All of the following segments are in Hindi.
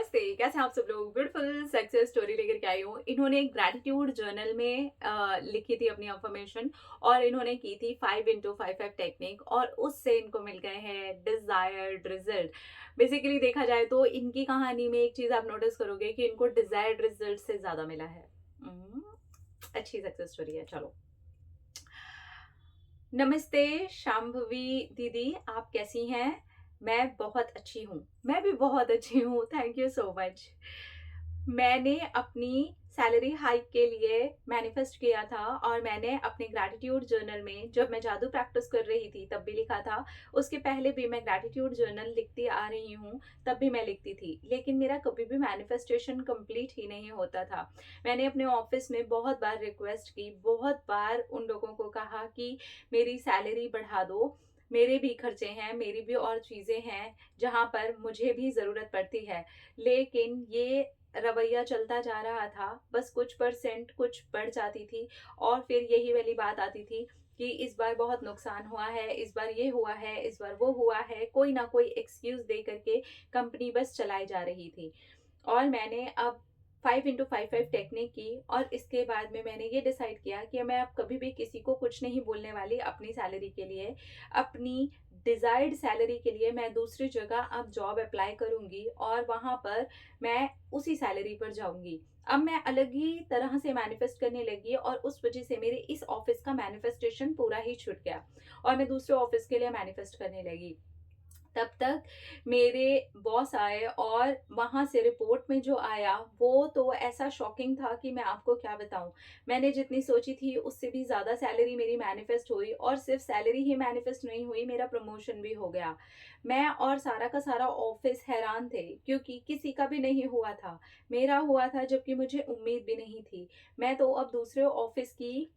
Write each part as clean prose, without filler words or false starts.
नमस्ते, कैसे हैं आप सब लोग। ब्यूटीफुल सक्सेस स्टोरी लेकर के आई हूँ। इन्होंने ग्रैटिट्यूड जर्नल में लिखी थी अपनी अफर्मेशन और इन्होंने की थी 5x5 टेक्निक और उससे इनको मिल गए हैं डिजायर्ड रिजल्ट। बेसिकली देखा जाए तो इनकी कहानी में एक चीज आप नोटिस करोगे कि इनको डिजायर्ड रिजल्ट से ज्यादा मिला है। हम्म, अच्छी सक्सेस स्टोरी है। चलो, नमस्ते शांभवी दीदी, आप कैसी हैं? मैं बहुत अच्छी हूँ। मैं भी बहुत अच्छी हूँ, थैंक यू सो मच। मैंने अपनी सैलरी हाइक के लिए मैनिफेस्ट किया था और मैंने अपने ग्रैटिट्यूड जर्नल में जब मैं जादू प्रैक्टिस कर रही थी तब भी लिखा था। उसके पहले भी मैं ग्रैटिट्यूड जर्नल लिखती आ रही हूँ, तब भी मैं लिखती थी, लेकिन मेरा कभी भी मैनिफेस्टेशन कंप्लीट ही नहीं होता था। मैंने अपने ऑफिस में बहुत बार रिक्वेस्ट की, बहुत बार उन लोगों को कहा कि मेरी सैलरी बढ़ा दो, मेरे भी खर्चे हैं, मेरी भी और चीज़ें हैं जहाँ पर मुझे भी ज़रूरत पड़ती है। लेकिन ये रवैया चलता जा रहा था, बस कुछ परसेंट कुछ बढ़ जाती थी और फिर यही वाली बात आती थी कि इस बार बहुत नुकसान हुआ है, इस बार ये हुआ है, इस बार वो हुआ है, कोई ना कोई एक्सक्यूज दे करके कंपनी बस चलाई जा रही थी। और मैंने अब 5x5 टेक्निक की और इसके बाद में मैंने ये डिसाइड किया कि मैं अब कभी भी किसी को कुछ नहीं बोलने वाली अपनी सैलरी के लिए। अपनी डिजायर्ड सैलरी के लिए मैं दूसरी जगह अब जॉब अप्लाई करूंगी और वहां पर मैं उसी सैलरी पर जाऊंगी। अब मैं अलग ही तरह से मैनिफेस्ट करने लगी और उस वजह से मेरे इस ऑफिस का मैनिफेस्टेशन पूरा ही छूट गया और मैं दूसरे ऑफिस के लिए मैनिफेस्ट करने लगी। तब तक मेरे बॉस आए और वहां से रिपोर्ट में जो आया वो तो ऐसा शॉकिंग था कि मैं आपको क्या बताऊं। मैंने जितनी सोची थी उससे भी ज्यादा सैलरी मेरी मैनिफेस्ट हुई और सिर्फ सैलरी ही मैनिफेस्ट नहीं हुई, मेरा प्रमोशन भी हो गया। मैं और सारा का सारा ऑफिस हैरान थे क्योंकि किसी का भी नहीं हुआ था। मेरा हुआ था जबकि मुझे उम्मीद भी नहीं थी। मैं तो अब दूसरे ऑफिस की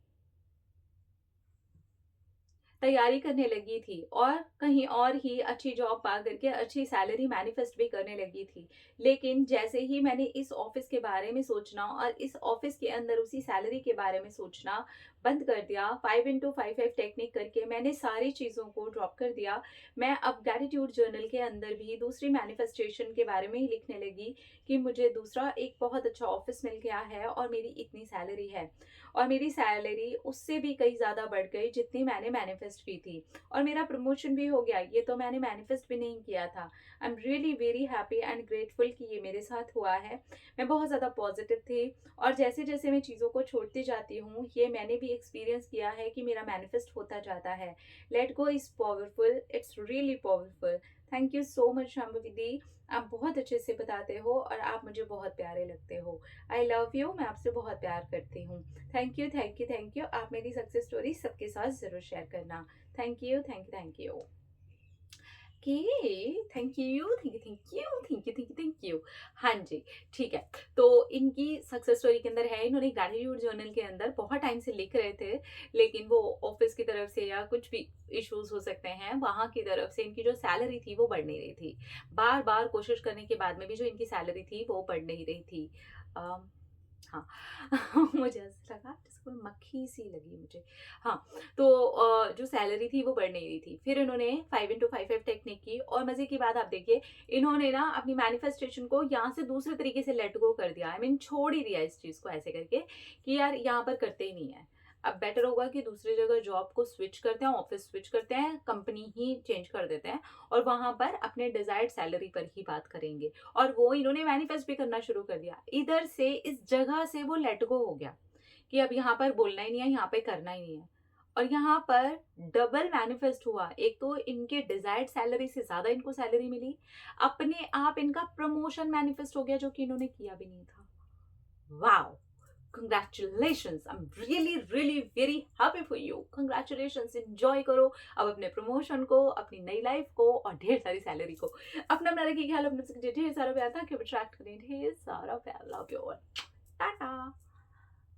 तैयारी करने लगी थी और कहीं और ही अच्छी जॉब पा करके अच्छी सैलरी मैनिफेस्ट भी करने लगी थी। लेकिन जैसे ही मैंने इस ऑफिस के बारे में सोचना और इस ऑफिस के अंदर उसी सैलरी के बारे में सोचना बंद कर दिया, 5x5 टेक्निक करके मैंने सारी चीज़ों को ड्रॉप कर दिया। मैं अब ग्रैटिट्यूड जर्नल के अंदर भी दूसरी मैनिफेस्टेशन के बारे में ही लिखने लगी कि मुझे दूसरा एक बहुत अच्छा ऑफिस मिल गया है और मेरी इतनी सैलरी है और मेरी सैलरी उससे भी कहीं ज़्यादा बढ़ गई जितनी मैंने मैनिफेस्ट की थी और मेरा प्रमोशन भी हो गया। ये तो मैंने मैनिफेस्ट भी नहीं किया था। I am really very happy and grateful कि ये मेरे साथ हुआ है। मैं बहुत ज़्यादा पॉजिटिव थी और जैसे जैसे मैं चीज़ों को छोड़ती जाती हूँ, ये मैंने भी एक्सपीरियंस किया है कि मेरा मैनिफेस्ट होता जाता है। Let go is powerful, it's really powerful. Thank you so much Shambhavi di, आप बहुत अच्छे से बताते हो और आप मुझे बहुत प्यारे लगते हो। आई लव यू, मैं आपसे बहुत प्यार करती हूँ। Thank you, thank you, thank you. आप मेरी सक्सेस स्टोरी सबके साथ जरूर शेयर करना। Thank you, thank you, thank you. Okay, thank you, thank you, thank you, thank you, thank you, thank you. हाँ जी, ठीक है। तो इनकी सक्सेस स्टोरी के अंदर है, इन्होंने ग्रैटिट्यूड जर्नल के अंदर बहुत टाइम से लिख रहे थे, लेकिन वो ऑफिस की तरफ से या कुछ भी इश्यूज हो सकते हैं, वहां की तरफ से इनकी जो सैलरी थी वो बढ़ नहीं रही थी। बार बार कोशिश करने के बाद में भी जो इनकी सैलरी थी वो बढ़ नहीं रही थी। हाँ मुझे ऐसा लगा जैसे कोई मक्खी सी लगी मुझे। हाँ, तो जो सैलरी थी वो बढ़ नहीं रही थी। फिर इन्होंने 5x5 टेक्निक की और मजे की बात आप देखिए, इन्होंने ना अपनी मैनिफेस्टेशन को यहाँ से दूसरे तरीके से लेट गो कर दिया। आई मीन छोड़ ही दिया इस चीज को ऐसे करके कि यार यहाँ पर करते ही नहीं है। अब बेटर होगा कि दूसरी जगह जॉब को स्विच करते हैं, ऑफिस स्विच करते हैं, कंपनी ही चेंज कर देते हैं और वहां पर अपने डिजायर्ड सैलरी पर ही बात करेंगे। और वो इन्होंने मैनिफेस्ट भी करना शुरू कर दिया। इधर से इस जगह से वो लेट गो हो गया कि अब यहाँ पर बोलना ही नहीं है, यहाँ पे करना ही नहीं है। और यहाँ पर डबल मैनिफेस्ट हुआ। एक तो इनके डिजायर्ड सैलरी से ज्यादा इनको सैलरी मिली, अपने आप इनका प्रमोशन मैनिफेस्ट हो गया जो कि इन्होंने किया भी नहीं था। Wow, congratulations, I am really really very happy for you. Congratulations, enjoy करो अब अपने प्रमोशन को, अपनी नई लाइफ को और ढेर सारी सैलरी को। अपना अपना रखिए ख्याल, अपने से ढेर सारा प्यार था कि अट्रैक्ट करें ढेर सारा प्यार। Love you all, Tata.